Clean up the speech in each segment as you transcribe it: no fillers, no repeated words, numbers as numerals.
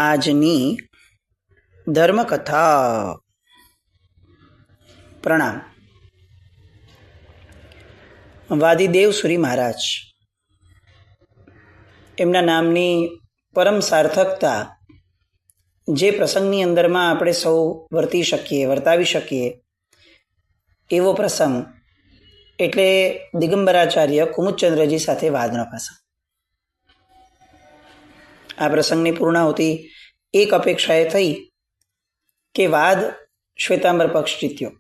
આજની ધર્મકથા. પ્રણામ. વાદીદેવ સુરી મહારાજ, એમના નામની પરમ સાર્થકતા જે પ્રસંગની અંદરમાં આપણે સૌ વર્તાવી શકીએ એવો પ્રસંગ એટલે દિગંબરાચાર્ય કુમુદચંદ્રજી સાથે વાદનો પ્રસંગ. આ પ્રસંગની પૂર્ણાહુતિ એક અપેક્ષાએ થઈ કે વાદ શ્વેતાંબર પક્ષ જીત્યો.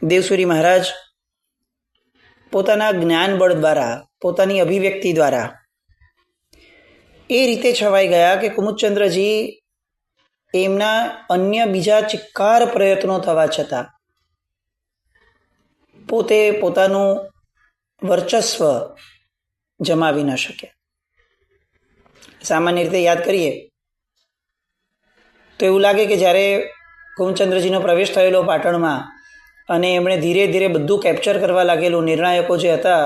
દેવસુરી મહારાજ પોતાના જ્ઞાન બળ દ્વારા, પોતાની અભિવ્યક્તિ દ્વારા એ રીતે છવાઈ ગયા કે કુમુદચંદ્રજી એમના અન્ય બીજા ચિક્કાર પ્રયત્નો થવા છતાં પોતે પોતાનું વર્ચસ્વ જમાવી ન શક્યા. સામાન્ય રીતે યાદ કરીએ તો એવું લાગે કે જ્યારે કુમુદચંદ્રજીનો પ્રવેશ થયેલો પાટણમાં અને એમણે ધીરે ધીરે બધું કેપ્ચર કરવા લાગેલું, નિર્ણાયકો જે હતા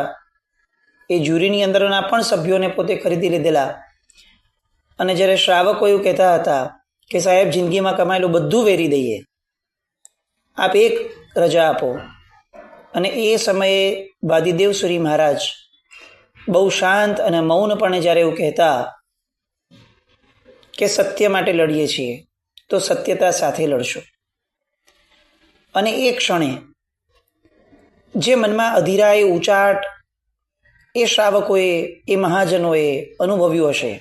એ જ્યુરીની અંદરના પણ સભ્યોને પોતે ખરીદી લીધેલા, અને જ્યારે શ્રાવકો એવું કહેતા હતા કે સાહેબ જિંદગીમાં કમાયેલું બધું વેરી દઈએ, આપ એક રજા આપો. અને એ સમયે વાદીદેવ સુરી મહારાજ બહુ શાંત અને મૌનપણે જ્યારે એવું કહેતા કે સત્ય માટે લડીએ છીએ તો સત્યતા સાથે લડશો. અને એ ક્ષણે જે મનમાં અધીરા, એ ઉચાટ એ શ્રાવકોએ, એ મહાજનોએ અનુભવ્યું હશે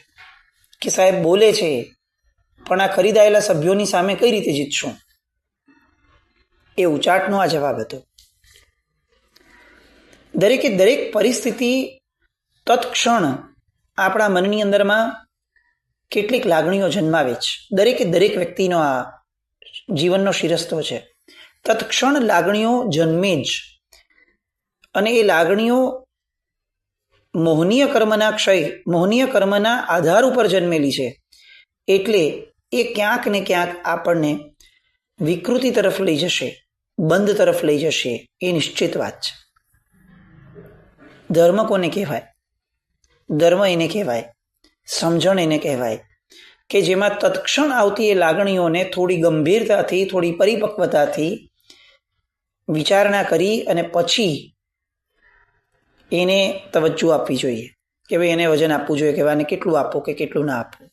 કે સાહેબ બોલે છે પણ આ ખરીદાયેલા સભ્યોની સામે કઈ રીતે જીતશું, એ ઉચાટનો આ જવાબ હતો. દરેકે દરેક પરિસ્થિતિ તત્ક્ષણ આપણા મનની અંદરમાં કેટલીક લાગણીઓ જન્માવે છે. દરેકે દરેક વ્યક્તિનો આ જીવનનો શિરસ્તો છે. તત્ક્ષણ લાગણીઓ જન્મે જ, અને એ લાગણીઓ મોહનીય કર્મના આધાર ઉપર જન્મેલી છે. એટલે એ ક્યાંક ને ક્યાંક આપણને વિકૃતિ તરફ લઈ જશે, બંધ તરફ લઈ જશે, એ નિશ્ચિત વાત છે. ધર્મ કોને કહેવાય? ધર્મ એને કહેવાય, સમજણ એને કહેવાય કે જેમાં તત્ક્ષણ આવતી એ લાગણીઓને થોડી ગંભીરતાથી, થોડી પરિપક્વતાથી વિચારણા કરી અને પછી એને તવજ્જો આપવી જોઈએ કે ભાઈ એને વજન આપવું જોઈએ કે આને કેટલું આપવું કે કેટલું ના આપવું.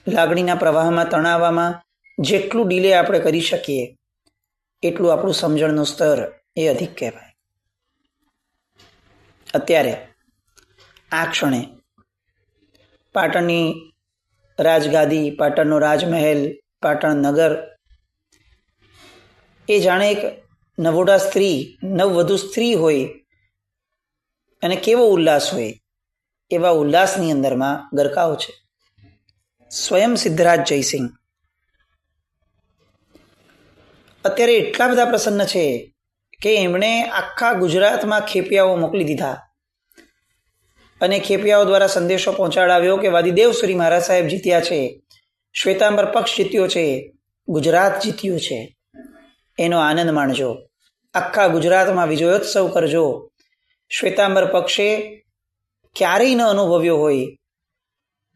લાગણીના પ્રવાહમાં, તણાવમાં જેટલું ડીલે આપણે કરી શકીએ એટલું આપણું સમજણનું સ્તર એ અધિક કહેવાય. અત્યારે આ ક્ષણે પાટણની રાજગાદી, પાટણનો રાજમહેલ, પાટણ નગર એ જાણે એક નવોઢા સ્ત્રી, નવવધુ સ્ત્રી હોય અને કેવો ઉલ્લાસ હોય એવા ઉલ્લાસની અંદરમાં ગરકાવ છે. સ્વયં સિદ્ધરાજ જયસિંહ અત્યારે એટલા બધા પ્રસન્ન છે કે એમણે આખા ગુજરાતમાં ખેપિયાઓ મોકલી દીધા અને ખેપિયાઓ દ્વારા સંદેશો પહોંચાડાવ્યો કે વાદીદેવ સુરી મહારાજ સાહેબ જીત્યા છે, શ્વેતાંબર પક્ષ જીત્યો છે, ગુજરાત જીત્યું છે, એનો આનંદ માણજો, આખા ગુજરાતમાં વિજયોત્સવ કરજો. શ્વેતાંબર પક્ષે ક્યારેય ન અનુભવ્યો હોય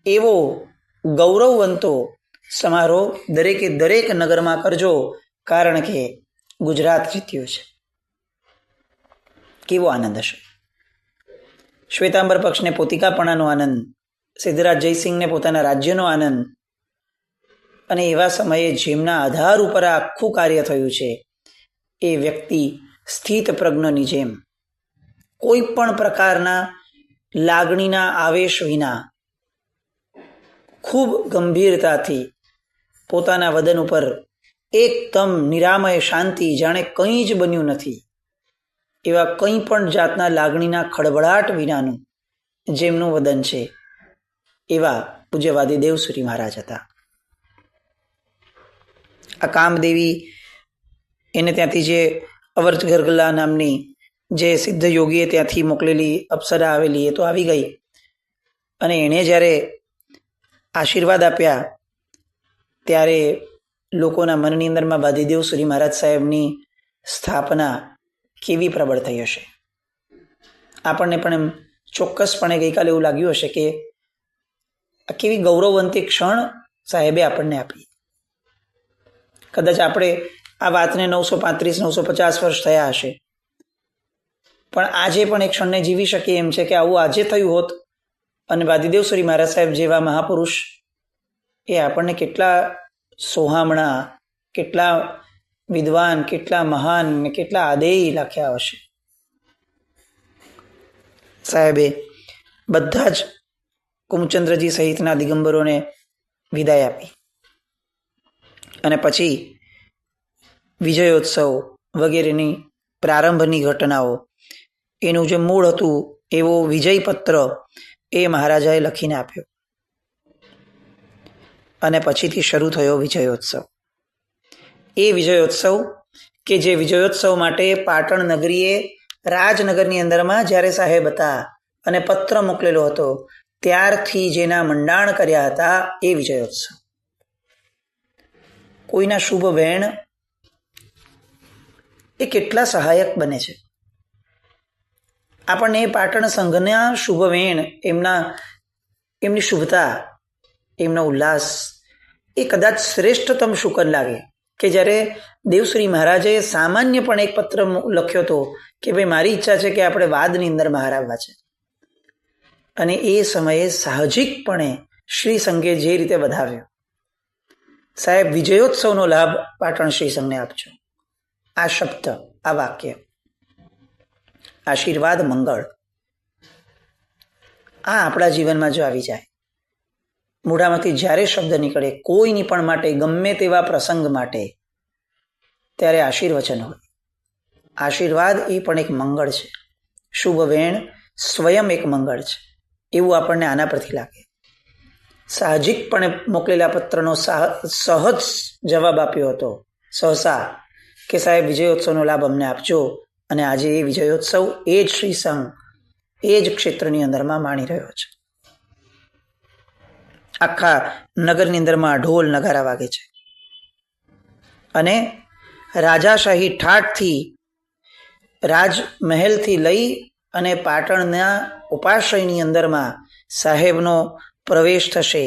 એવો ગૌરવવંતો સમારોહ દરેકે દરેક નગરમાં કરજો, કારણ કે ગુજરાત જીત્યું છે. કેવો આનંદ હશે! શ્વેતાંબર પક્ષને પોતિકાપણાનો આનંદ, સિદ્ધરાજ જયસિંહને પોતાના રાજ્યનો આનંદ, અને એવા સમયે જેમના આધાર ઉપર આ આખું કાર્ય થયું છે એ વ્યક્તિ સ્થિત પ્રજ્ઞની જેમ કોઈ પણ પ્રકારના લાગણીના આવેશ વિના ખૂબ ગંભીરતાથી પોતાના વદન ઉપર એકદમ નિરામય શાંતિ, જાણે કંઈ જ બન્યું નથી એવા કંઈ પણ જાતના લાગણીના ખળભળાટ વિનાનું જેમનું વદન છે એવા પૂજ્ય વાદીદેવ સુરી મહારાજ હતા. આ કામદેવી એને ત્યાંથી જે અવર્જગરગલા નામની જે સિદ્ધ યોગીએ ત્યાંથી મોકલેલી અપ્સરા આવેલી એ તો આવી ગઈ, અને એણે જ્યારે આશીર્વાદ આપ્યા ત્યારે લોકોના મનની અંદરમાં વાદીદેવ સુરી મહારાજ સાહેબની સ્થાપના કેવી પ્રબળ થઈ હશે. આપણને પણ એમ ચોક્કસપણે ગઈકાલે એવું લાગ્યું હશે કે આ કેવી ગૌરવવંતી ક્ષણ સાહેબે આપણને આપી. કદાચ આપણે આ વાતને 935-950 વર્ષ થયા હશે, પણ આજે પણ એક ક્ષણને જીવી શકીએ એમ છે કે આવું આજે થયું હોત અને વાદીદેવ શ્રી મહારાજ સાહેબ જેવા મહાપુરુષ એ આપણને કેટલા સોહામણા, કેટલા વિદ્વાન, કેટલા મહાન ને કેટલા આદેય લખ્યા હશે. સાહેબે બધા જ કુમચંદ્રજી સહિતના દિગંબરોને વિદાય આપી અને પછી વિજયોત્સવ વગેરેની પ્રારંભની ઘટનાઓ, એનું જે મૂળ હતું એવો વિજયપત્ર એ મહારાજાએ લખીને આપ્યો અને પછીથી શરૂ થયો વિજયોત્સવ. એ વિજયોત્સવ કે જે વિજયોત્સવ માટે પાટણ નગરીએ રાજનગરની અંદરમાં જ્યારે સાહેબ હતા અને પત્ર મોકલેલો હતો ત્યારથી જેના મંડાણ કર્યા હતા એ વિજયોત્સવ. કોઈના શુભ વેણ એ કેટલા સહાયક બને છે. આપણને પાટણ સંઘના શુભ વેણ, એમની શુભતા, એમનો ઉલ્લાસ એ કદાચ શ્રેષ્ઠતમ શુકન લાગે કે જ્યારે દેવશ્રી મહારાજે સામાન્ય પણ એક પત્ર લખ્યો હતો કે ભાઈ મારી ઈચ્છા છે કે આપણે વાદની અંદર બહાર આવવા છે, અને એ સમયે સાહજિકપણે શ્રી સંઘે જે રીતે વધાવ્યો. સાહેબ, વિજયોત્સવનો લાભ પાટણ શ્રી સંઘને આપજો. આ શબ્દ, આ વાક્ય, આશીર્વાદ, મંગળ, આ આપણા જીવનમાં જો આવી જાય, મોઢામાંથી જ્યારે શબ્દ નીકળે કોઈની પણ માટે, ગમે તેવા પ્રસંગ માટે, ત્યારે આશીર્વચન હોય. આશીર્વાદ એ પણ એક મંગળ છે. શુભ વેણ સ્વયં એક મંગળ છે, એવું આપણને આના પરથી લાગે. સાહજિકપણે મોકલેલા પત્રનો સહજ જવાબ આપ્યો હતો સહસા કે સાહેબ વિજયોત્સવનો લાભ અમને આપજો. અને આજે એ વિજયોત્સવ એ જ શ્રી સંઘ એ જ ક્ષેત્રની અંદરમાં માણી રહ્યો છે. આખા નગરની અંદરમાં ઢોલ નગારા વાગે છે અને રાજાશાહી ઠાઠથી, રાજમહેલથી લઈ અને પાટણના ઉપાશ્રયની અંદરમાં સાહેબનો પ્રવેશ થશે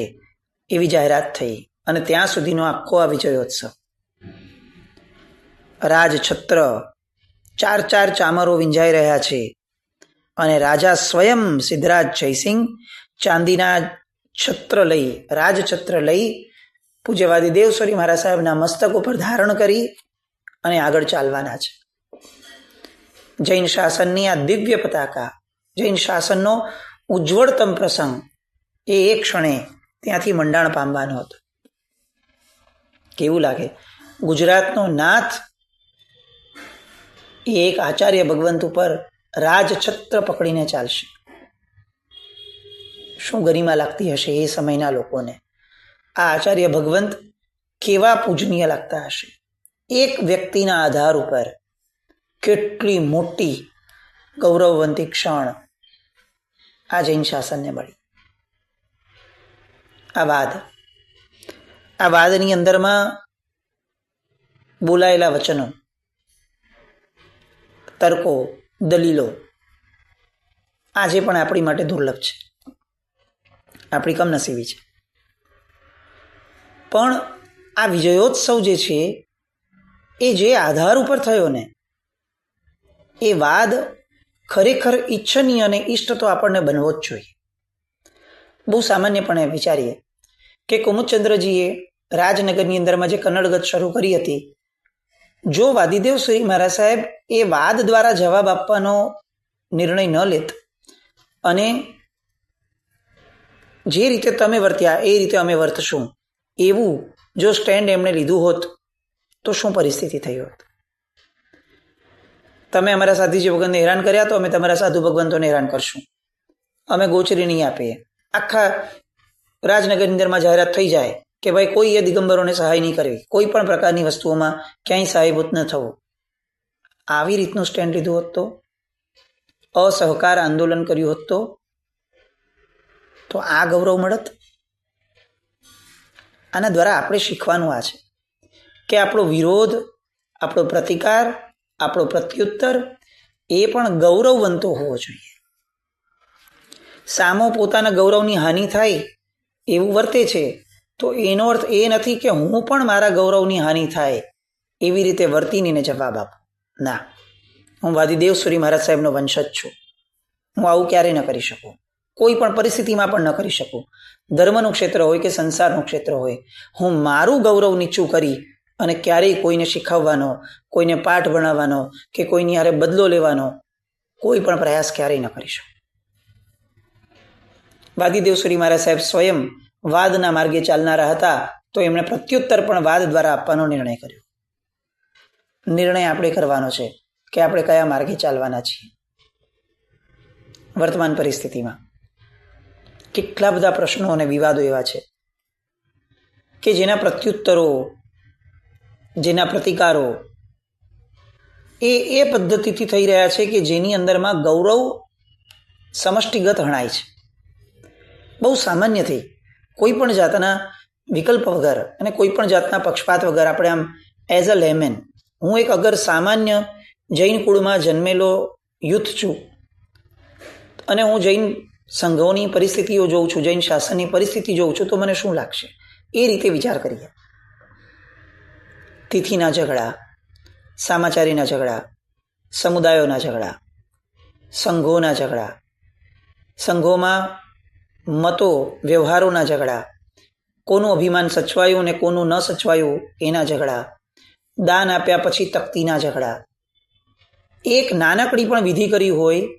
એવી જાહેરાત થઈ અને ત્યાં સુધીનો આખો આ વિજયોત્સવ. રાજછત્ર, 4 ચામરો વિંજાઈ રહ્યા છે અને રાજા સ્વયં સિદ્ધરાજ જયસિંહ ચાંદીના છત્ર લઈ, રાજછત્ર લઈ પૂજ્યવાદી દેવશ્રી મહારાજ સાહેબના મસ્તક ઉપર ધારણ કરી અને આગળ ચાલવાના છે. જૈન શાસનની આ દિવ્ય પતાકા, જૈન શાસનનો ઉજ્જવળતમ પ્રસંગ એ એક ક્ષણે ત્યાંથી મંડાણ પામવાનો હતો. કેવું લાગે? ગુજરાતનો નાથ એ એક આચાર્ય ભગવંત ઉપર રાજછત્ર પકડીને ચાલશે. શું ગરિમા લાગતી હશે એ સમયના લોકોને. આ આચાર્ય ભગવંત કેવા પૂજનીય લાગતા હશે. એક વ્યક્તિના આધાર ઉપર કેટલી મોટી ગૌરવવંતી ક્ષણ આ જૈન શાસનને મળી. આ વાદની અંદરમાં બોલાયેલા વચનો, તર્કો, દલીલો આજે પણ આપણી માટે દુર્લભ છે, આપણી કમનસીબી છે. પણ આ વિજયોત્સવ જે છે એ જે આધાર ઉપર થયો ને, એ વાદ ખરેખર ઈચ્છનીય અને ઈષ્ટ તો આપણને બનવો જ જોઈએ. બહુ સામાન્યપણે વિચારીએ કે કુમુદચંદ્રજીએ રાજનગરની અંદરમાં જે કન્નડગત શરૂ કરી હતી, જો વાદીદેવ શ્રી મહારાજ સાહેબ એ વાદ દ્વારા જવાબ આપવાનો નિર્ણય ન લેત અને જે રીતે તમે વર્ત્યા એ રીતે અમે વર્તશું એવું જો સ્ટેન્ડ એમણે લીધું હોત તો શું પરિસ્થિતિ થઈ હોત? તમે અમારા સાધુજી ભગવંતને હેરાન કર્યા તો અમે તમારા સાધુ ભગવંતોને હેરાન કરશું, અમે ગોચરી નહીં આપીએ. આખા રાજનગરની અંદરમાં જાહેરાત થઈ જાય કે ભાઈ કોઈ એ દિગંબરોને સહાય નહીં કરવી, કોઈ પણ પ્રકારની વસ્તુઓમાં ક્યાંય સહાયભૂત ન થવું. આવી રીતનું સ્ટેન્ડ લીધું હોત તો, અસહકાર આંદોલન કર્યું હોત તો આ ગૌરવ મળત. આના દ્વારા આપણે શીખવાનું આ છે કે આપણો વિરોધ, આપણો પ્રતિકાર, આપણો પ્રત્યુત્તર એ પણ ગૌરવવંતો હોવો જોઈએ. સામો પોતાના ગૌરવની હાનિ થાય એવું વર્તે છે તો એનો અર્થ એ નથી કે હું પણ મારા ગૌરવની હાનિ થાય એવી રીતે વર્તીને જવાબ આપું. ના, હું વાદીદેવ સુરી મહારાજ સાહેબનો વંશજ છું. હું આવું ક્યારેય ન કરી શકું, કોઈ પણ પરિસ્થિતિમાં પણ ન કરી શકું. ધર્મનું ક્ષેત્ર હોય કે સંસારનું ક્ષેત્ર હોય, હું મારું ગૌરવ નીચું કરી અને ક્યારેય કોઈને શીખવવાનો, કોઈને પાઠ ભણાવવાનો કે કોઈની હારે બદલો લેવાનો કોઈ પણ પ્રયાસ ક્યારેય ન કરી શકું. વાદીદેવ સુરી મહારાજ સાહેબ સ્વયં વાદના માર્ગે ચાલનારા હતા, તો એમણે પ્રત્યુત્તર પણ વાદ દ્વારા આપવાનો નિર્ણય કર્યો. નિર્ણય આપણે કરવાનો છે કે આપણે કયા માર્ગે ચાલવાના છીએ. વર્તમાન પરિસ્થિતિમાં કેટલા બધા પ્રશ્નો અને વિવાદો એવા છે કે જેના પ્રત્યુત્તરો, જેના પ્રતિકારો એ પદ્ધતિથી થઈ રહ્યા છે કે જેની અંદરમાં ગૌરવ સમષ્ટિગત હણાય છે. બહુ સામાન્યથી કોઈ પણ જાતના વિકલ્પ વગર અને કોઈ પણ જાતના પક્ષપાત વગર આપણે આમ એઝ અ લેમેન, હું એક અગર સામાન્ય જૈન કુળમાં જન્મેલો યુથ છું અને હું જૈન સંઘોની પરિસ્થિતિઓ જોઉં છું, જૈન શાસનની પરિસ્થિતિ જોઉં છું, તો મને શું લાગશે એ રીતે વિચાર કરીએ. તિથિના ઝઘડા, સામાચારીના ઝઘડા, સમુદાયોના ઝઘડા, સંઘોના ઝઘડા, સંઘોમાં મતો વ્યવહારોના ઝઘડા, કોનું અભિમાન સચવાયું ને કોનું ન સચવાયું એના ઝઘડા, દાન આપ્યા પછી તકતીના ઝઘડા. એક નાનકડી પણ વિધિ કરી હોય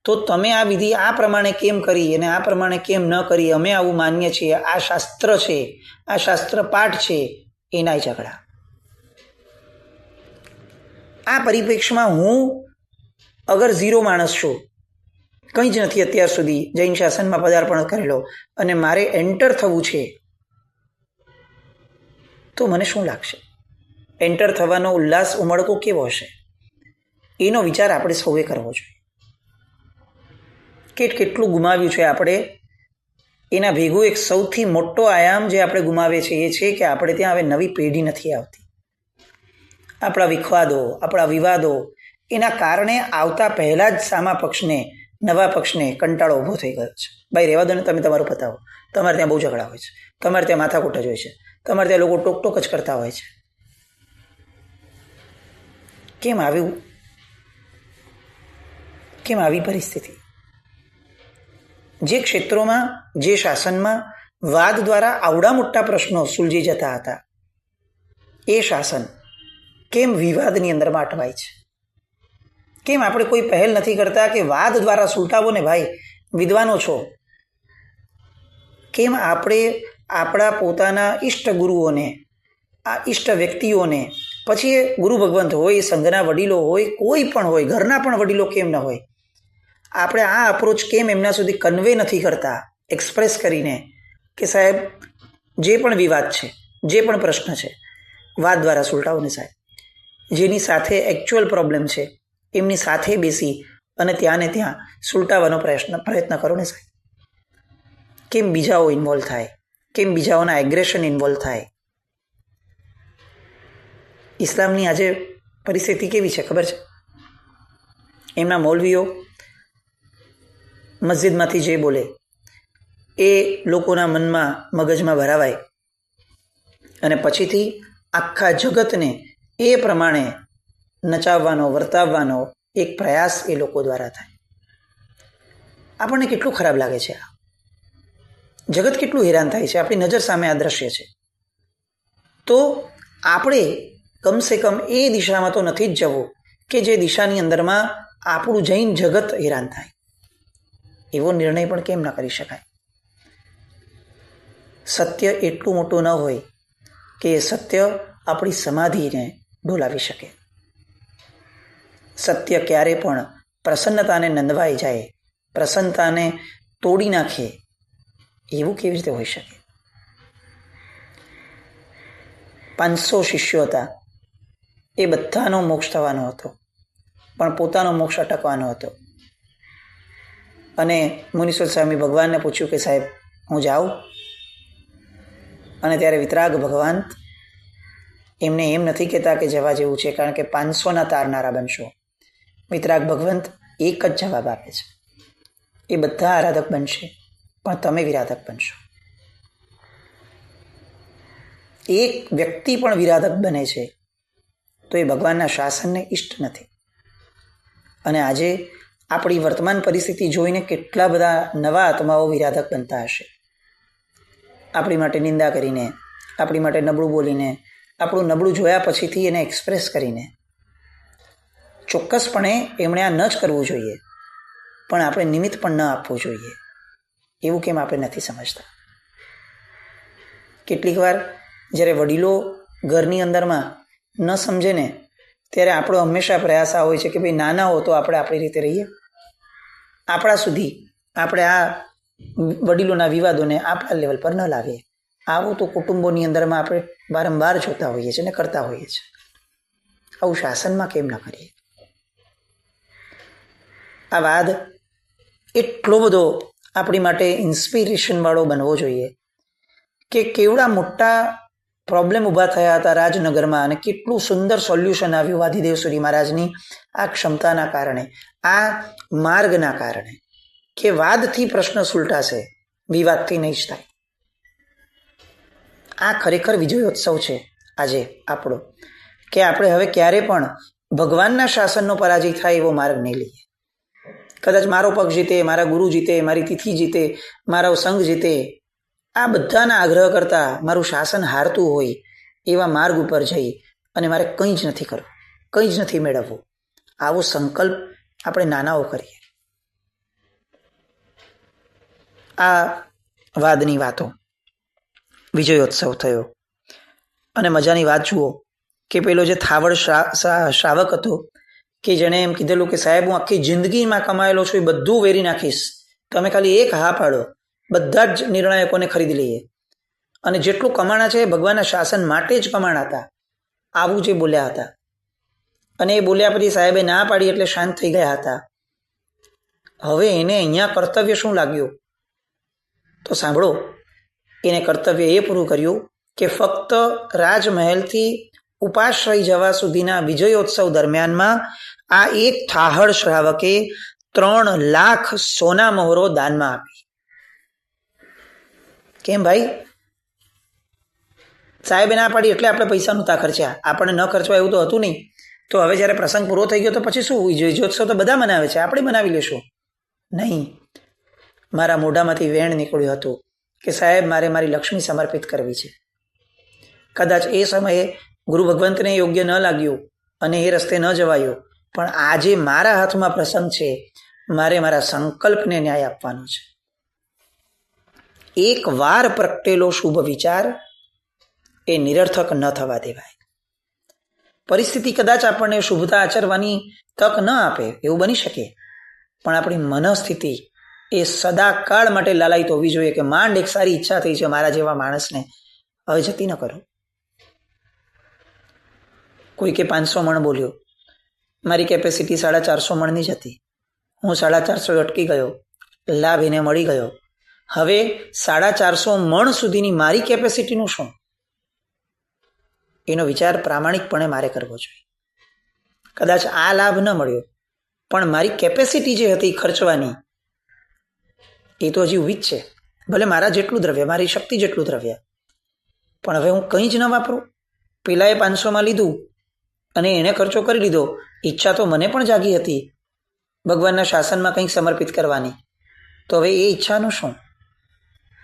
તો તમે આ વિધિ આ પ્રમાણે કેમ કરી અને આ પ્રમાણે કેમ ન કરી, અમે આવું માન્ય છીએ, આ શાસ્ત્ર છે, આ શાસ્ત્ર પાઠ છે, એના ઝઘડા. આ પરિપ્રેક્ષમાં હું અગર ઝીરો માણસ છું, કંઈ જ નથી અત્યાર સુધી જૈન શાસનમાં પદાર્પણ કરેલો અને મારે એન્ટર થવું છે, તો મને શું લાગશે? એન્ટર થવાનો ઉલ્લાસ ઉમળકો કેવો હશે? એનો વિચાર આપણે સૌએ કરવો જોઈએ. કેટલું ગુમાવ્યું છે આપણે, એના ભેગું એક સૌથી મોટો આયામ જે આપણે ગુમાવીએ છીએ એ છે કે આપણે ત્યાં હવે નવી પેઢી નથી આવતી. આપણા વિખવાદો, આપણા વિવાદો એના કારણે આવતા પહેલા જ સામા પક્ષને, નવા પક્ષને કંટાળો ઊભો થઈ ગયો છે. ભાઈ રહેવા દો ને, તમે તમારું પતાવો. તમારે ત્યાં બહુ ઝઘડા હોય છે, તમારે ત્યાં માથાકૂટ જ હોય છે, તમારે ત્યાં લોકો ટોક જ કરતા હોય છે. કેમ આવ્યું? કેમ આવી પરિસ્થિતિ? જે ક્ષેત્રોમાં, જે શાસનમાં વાદ દ્વારા આવડા મોટા પ્રશ્નો સુલઝી જતા હતા, એ શાસન કેમ વિવાદની અંદરમાં અટવાય છે? કેમ આપણે કોઈ પહેલ નથી કરતા કે વાદ દ્વારા સુલટાવો ને ભાઈ, વિદ્વાનો છો? કેમ આપણે આપણા પોતાના ઈષ્ટ ગુરુઓને, આ ઈષ્ટ વ્યક્તિઓને, પછી એ ગુરુ ભગવંત હોય, સંઘના વડીલો હોય, કોઈ પણ હોય, ઘરના પણ વડીલો કેમ ન હોય, આપણે આ અપ્રોચ કેમ એમના સુધી કન્વે નથી કરતા, એક્સપ્રેસ કરીને કે સાહેબ જે પણ વિવાદ છે, જે પણ પ્રશ્ન છે, વાદ દ્વારા સુલટાવો ને સાહેબ. જેની સાથે એકચ્યુઅલ પ્રોબ્લેમ છે એમની સાથે બેસી અને ત્યાં ને ત્યાં સુલટાવવાનો પ્રયત્ન કરો ને સાહેબ. કેમ બીજાઓ ઇન્વોલ્વ થાય? કેમ બીજાઓના એગ્રેશન ઇન્વોલ્વ થાય? ઇસ્લામની આજે પરિસ્થિતિ કેવી છે ખબર છે? એમના મૌલવીઓ મસ્જિદમાંથી જે બોલે એ લોકોના મનમાં, મગજમાં ભરાવાય અને પછીથી આખા જગતને એ પ્રમાણે નચાવવાનો, વર્તાવવાનો એક પ્રયાસ એ લોકો દ્વારા થાય. આપણને કેટલું ખરાબ લાગે છે આ. જગત કેટલું હેરાન થાય છે, આપણી નજર સામે આ દ્રશ્ય છે. તો આપણે કમસે કમ એ દિશામાં તો નથી જ જવું કે જે દિશાની અંદરમાં આપણું જૈન જગત હેરાન થાય. એવો નિર્ણય પણ કેમ ના કરી શકાય? સત્ય એટલું મોટું ન હોય કે એ સત્ય આપણી સમાધિને ડોલાવી શકે. સત્ય ક્યારે પણ પ્રસન્નતાને નંદવાઈ જાય, પ્રસન્નતાને તોડી નાખે, એવું કેવી રીતે હોઈ શકે? 500 શિષ્યો હતા, એ બધાનો મોક્ષ થવાનો હતો, પણ પોતાનો મોક્ષ અટકવાનો હતો. અને મુનીશ્વર સ્વામી ભગવાનને પૂછ્યું કે સાહેબ હું જાઉં? અને ત્યારે વિતરાગ ભગવાન એમને એમ નથી કહેતા કે જવા જેવું છે, કારણ કે 500ના તારનારા બનશો. વિતરાગ ભગવંત એક જ જવાબ આપે છે, એ બધા આરાધક બનશે પણ તમે વિરાધક બનશો. એક વ્યક્તિ પણ વિરાધક બને છે તો એ ભગવાનના શાસનને ઇષ્ટ નથી. અને આજે આપણી વર્તમાન પરિસ્થિતિ જોઈને કેટલા બધા નવા આત્માઓ વિરાધક બનતા હશે. આપણી માટે નિંદા કરીને, આપણી માટે નબળું બોલીને, આપણું નબળું જોયા પછીથી એને એક્સપ્રેસ કરીને. ચોક્કસપણે એમણે આ ન જ કરવું જોઈએ, પણ આપણે નિમિત્ત પણ ન આપવું જોઈએ. એવું કેમ આપણે નથી સમજતા? કેટલીક વાર જ્યારે વડીલો ઘરની અંદરમાં ન સમજે ને, ત્યારે આપણો હંમેશા પ્રયાસ આ હોય છે કે ભાઈ નાના હો તો આપણે આપણી રીતે રહીએ. આપણા સુધી આપણે આ વડીલોના વિવાદોને આપણા લેવલ પર ન લાવીએ. આવું તો કુટુંબોની અંદરમાં આપણે વારંવાર જોતા હોઈએ છીએ અને કરતા હોઈએ છીએ. આવું શાસનમાં કેમ ન કરીએ? આ વાદ એટલો બધો આપણી માટે ઇન્સ્પિરેશનવાળો બનવો જોઈએ કે કેવડા મોટા પ્રોબ્લેમ ઊભા થયા હતા રાજનગરમાં અને કેટલું સુંદર સોલ્યુશન આવ્યું વાદીદેવ સુરી મહારાજની આ ક્ષમતાના કારણે, આ માર્ગના કારણે, કે વાદથી પ્રશ્ન સુલટાશે, વિવાદથી નહીં જ થાય. આ ખરેખર વિજયોત્સવ છે આજે આપણો, કે આપણે હવે ક્યારે પણ ભગવાનના શાસનનો પરાજય થાય એવો માર્ગ નહીં લઈએ. કદાચ મારો પક્ષ જીતે, મારા ગુરુ જીતે, મારી તિથિ જીતે, મારો સંઘ જીતે, આ બધાના આગ્રહ કરતા મારું શાસન હારતું હોય એવા માર્ગ ઉપર જઈ અને મારે કંઈ જ નથી કરવું, કંઈ જ નથી મેળવવું, આવો સંકલ્પ આપણે નાનાઓ કરીએ. આ વાદની વાતો, વિજયોત્સવ થયો. અને મજાની વાત જુઓ કે પેલો જે થાવડ શ્રાવક હતો કે જેણે એમ કીધેલું કે સાહેબ હું આખી જિંદગીમાં કમાયેલો છું એ બધું વેરી નાખીશ, તમે ખાલી એક હા પાડો, બધા જ નિર્ણાયકોને ખરીદી લઈએ, અને જેટલું કમાણા છે ભગવાનના શાસન માટે જ કમાણા હતા, આવું જે બોલ્યા હતા. અને એ બોલ્યા પછી સાહેબે ના પાડી એટલે શાંત થઈ ગયા હતા. હવે એને અહીંયા કર્તવ્ય શું લાગ્યું? તો સાંભળો, એને કર્તવ્ય એ પૂરું કર્યું કે ફક્ત રાજમહેલથી ઉપાશ્રય જવા સુધીના વિજયોત્સવ દરમિયાનમાં આ એક થાહડ શ્રાવકે 3 લાખ સોના મહોરો દાનમાં આપી. કેમ ભાઈ? સાહેબે ના પાડી એટલે આપણે પૈસા નહોતા ખર્ચ્યા, આપણને ન ખર્ચવા એવું તો હતું નહીં. તો હવે જ્યારે પ્રસંગ પૂરો થઈ ગયો તો પછી શું? વિજયોત્સવ તો બધા મનાવે છે, આપણે બનાવી લેશું. નહીં, મારા મોઢામાંથી વેણ નીકળ્યું હતું કે સાહેબ મારે મારી લક્ષ્મી સમર્પિત કરવી છે. કદાચ એ સમયે ગુરુ ભગવંતને યોગ્ય ન લાગ્યું અને એ રસ્તે ન જવાયો, પણ આજે મારા હાથમાં પ્રસંગ છે, મારે મારા સંકલ્પને ન્યાય આપવાનો છે. એક વાર પ્રગટેલો શુભ વિચાર એ નિરર્થક ન થવા દેવાય. પરિસ્થિતિ કદાચ આપણને શુભતા આચરવાની તક ન આપે, એવું બની શકે, પણ આપણી મનસ્થિતિ એ સદાકાળ માટે લાલાયિત હોવી જોઈએ કે માંડ એક સારી ઈચ્છા થઈ છે મારા જેવા માણસને, હવે જતી ન કરો. કોઈ કે 500 મણ બોલ્યો, મારી કેપેસિટી 450 મણની જ હતી, હું 450 અટકી ગયો, લાભ એને મળી ગયો. હવે 450 મણ સુધીની મારી કેપેસિટીનું શું? એનો વિચાર પ્રામાણિકપણે મારે કરવો જોઈએ. કદાચ આ લાભ ન મળ્યો, પણ મારી કેપેસિટી જે હતી ખર્ચવાની એ તો હજી ઉભી જ છે. ભલે મારા જેટલું દ્રવ્ય, મારી શક્તિ જેટલું દ્રવ્ય, પણ હવે હું કંઈ જ ન વાપરું. પેલાએ 500માં લીધું અને એને ખર્ચો કરી લીધો. ઈચ્છા તો મને પણ જાગી હતી ભગવાનના શાસનમાં કંઈક સમર્પિત કરવાની, તો હવે એ ઈચ્છાનું શું?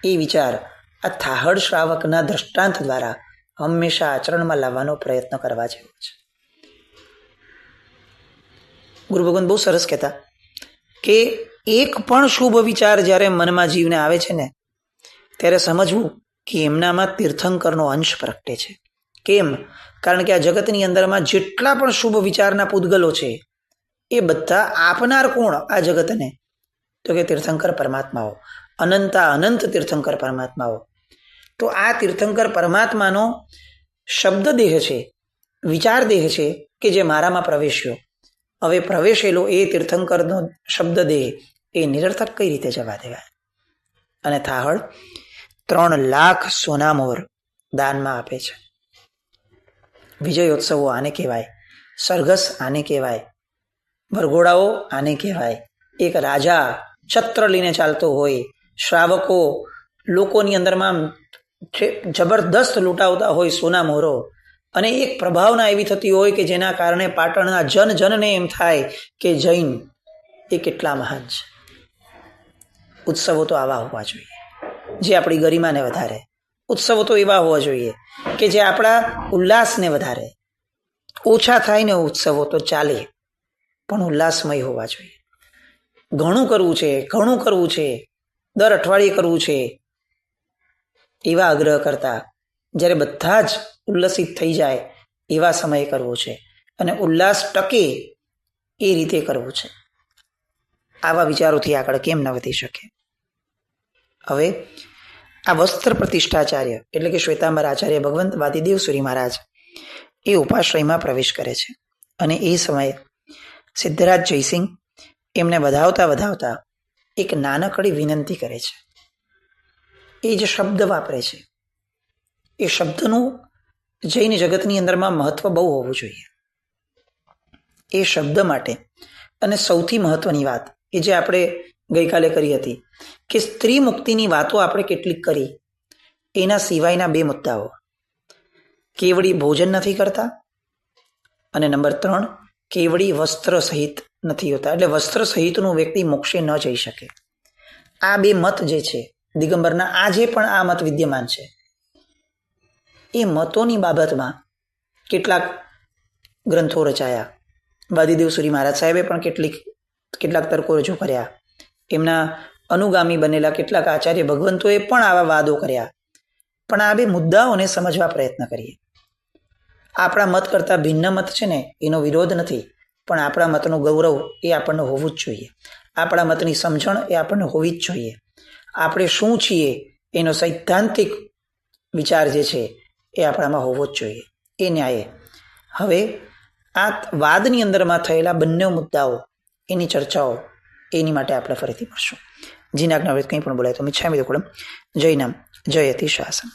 એ વિચાર આ થાહડ શ્રાવકના દ્રષ્ટાંત દ્વારા હંમેશા આચરણમાં લાવવાનો પ્રયત્ન કરવા જેવો છે. ગુરુ ભગવાન બહુ સરસ કહેતા કે એક પણ શુભ વિચાર જ્યારે મનમાં જીવને આવે છે ને, ત્યારે સમજવું કે એમનામાં તીર્થંકરનો અંશ પ્રગટે છે. કેમ? કારણ કે આ જગતની અંદરમાં જેટલા પણ શુભ વિચારના પૂતગલો છે એ બધા આપનાર કોણ આ જગતને? તો કે તીર્થંકર પરમાત્માઓ, અનંત તીર્થંકર પરમાત્માઓ. તો આ તીર્થંકર પરમાત્માનો શબ્દ દેહ છે, વિચાર દેહ છે કે જે મારામાં પ્રવેશ્યો. હવે પ્રવેશેલો એ તીર્થંકરનો શબ્દ દેહ એ નિરર્થક કઈ રીતે જવા દેવાય? અને થાહડ 3 લાખ સોના મોર દાનમાં આપે છે. વિજયોત્સવો આને કહેવાય, સરઘસ આને કહેવાય, વરઘોડાઓ આને કહેવાય. એક રાજા છત્ર લઈને ચાલતો હોય, શ્રાવકો લોકોની અંદરમાં જબરદસ્ત લૂંટાવતા હોય સોના મોહરો, અને એક પ્રભાવના એવી થતી હોય કે જેના કારણે પાટણના જનને એમ થાય કે જૈન એ કેટલા મહાન છે. ઉત્સવો તો આવા હોવા જોઈએ જે આપણી ગરિમાને વધારે. ઉત્સવો તો એવા હોવા જોઈએ કે જે આપણા ઉલ્લાસને વધારે. ઓછા થાય ને ઉત્સવો તો ચાલે, પણ ઉલ્લાસમય હોવા જોઈએ. ઘણું કરવું છે, દર અઠવાડિયે કરવું છે, એવા આગ્રહ કરતા જ્યારે બધા જ ઉલ્લસિત થઈ જાય એવા સમયે કરવું છે, અને ઉલ્લાસ ટકે એ રીતે કરવું છે. આવા વિચારોથી આગળ કેમ ન વધી શકે. હવે આ વસ્ત્ર પ્રતિષ્ઠાચાર્ય એટલે કે શ્વેતાંબર આચાર્ય ભગવંત વાદીદેવ સુરી મહારાજ એ ઉપાશ્રયમાં પ્રવેશ કરે છે, અને એ સમયે સિદ્ધરાજ જયસિંહ એમને વધાવતા એક નાનકડી વિનંતી કરે છે. એ જે શબ્દ વાપરે છે એ શબ્દનું જૈન જગતની અંદરમાં મહત્વ બહુ હોવું જોઈએ. એ શબ્દ માટે અને સૌથી મહત્વની વાત કે જે આપણે ગઈકાલે કરી હતી કે સ્ત્રી મુક્તિની વાતો આપણે કેટલીક કરી, એના સિવાયના 2 મુદ્દાઓ, કેવડી ભોજન નથી કરતા, અને નંબર 3 કેવડી વસ્ત્ર સહિત નથી હોતા, એટલે વસ્ત્ર સહિતનું વ્યક્તિ મોક્ષે ન જઈ શકે. આ 2 મત જે છે દિગંબરના, આજે પણ આ મત વિદ્યમાન છે. એ મતોની બાબતમાં કેટલાક ગ્રંથો રચાયા. વાદીદેવ સુરી મહારાજ સાહેબે પણ કેટલાક તર્કો રજૂ કર્યા. એમના અનુગામી બનેલા કેટલાક આચાર્ય ભગવંતોએ પણ આવા વાદો કર્યા. પણ આ 2 મુદ્દાઓને સમજવા પ્રયત્ન કરીએ. આપણા મત કરતાં ભિન્ન મત છે ને એનો વિરોધ નથી, પણ આપણા મતનું ગૌરવ એ આપણને હોવું જ જોઈએ. આપણા મતની સમજણ એ આપણને હોવી જ જોઈએ. આપણે શું છીએ એનો સૈદ્ધાંતિક વિચાર જે છે એ આપણામાં હોવો જ જોઈએ. એ ન્યાયે હવે આ વાદની અંદરમાં થયેલા બંને મુદ્દાઓ, એની ચર્ચાઓ, એની માટે આપણે ફરીથી મળશું. જીનાજ્ઞા કંઈ પણ બોલાય તો મિચ્છામિ દુક્કડમ. જય નામ જય અતિ શાસન.